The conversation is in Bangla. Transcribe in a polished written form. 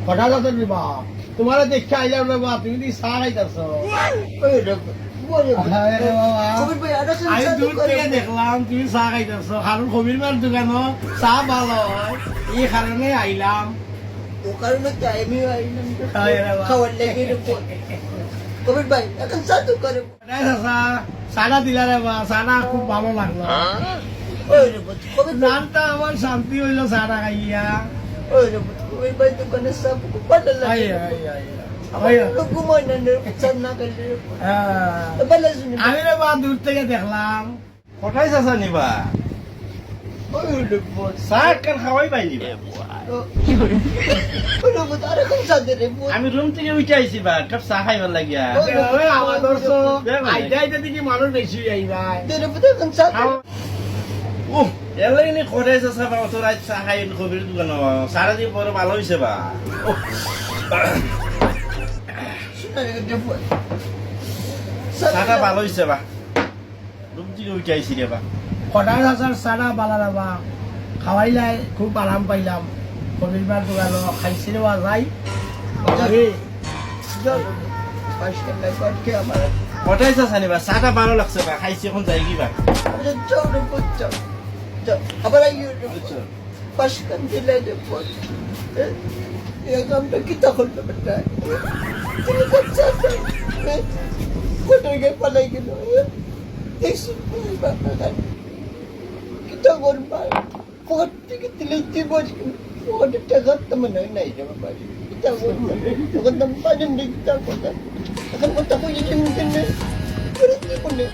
হঠাৎ আছে রে বা তোমার দেখে আইলাম রে বা তুমি কি চা খাইতেছো আমি দূর থেকে দেখলাম তুমি চা খাইতেছো কারণ কবির মার দোকানো চা ভালো হয় এই কারণে আইলাম ও কারণে আমি আইলাম খাওয়ার লেগে কবির ভাই এখন সাধু করে চাটা দিলা রে বা চাটা খুব ভালো লাগলো নামটা আমার শান্তি হইলো চাটা খাইয়া কবির ভাই দোকানে সব খুব ভালো লাগে আমি রে বা দূর থেকে দেখলাম কোথায় চাচা নিবা চাহ একখান খাওয়াই পাই নিবা আমি রুম থেকে উঠে আইছি বা কাপ চাহ খাইবার লাগিয়া আমাদের আইতে আইতে দেখি মানুষ বেশি আইবাই এর লাগে নি কোথায় চাচা বা তোর আজ চাহ খাই কবির দোকান সারাদিন পরে ভালো হয়েছে বা চাহটা ভালো হয়েছে বা রুম থেকে উঠে আইছি রে বা হঠাৎ আসার চাটা বালা রাবা খাওয়াইলাই খুব আরাম পাইলাম কবির মার দোকানো খাইছিল যাই কোথায় চাচা নিবা চাহটা ভালো লাগছে বা খাইছি এখন যাই কি বা আবার পাশখান দিলে আমরা কি তখন কোথায় গিয়ে পালাই গেল দেখছি কিতা করবা পকেট থেকে দিলে দিব পকেটের টাকা তো মনে হয় নাই যাবে পারি কিতা করবা তখন তো পারেন না কিতা কথা এখন কথা কইলে মুখে নেই করে কি বলে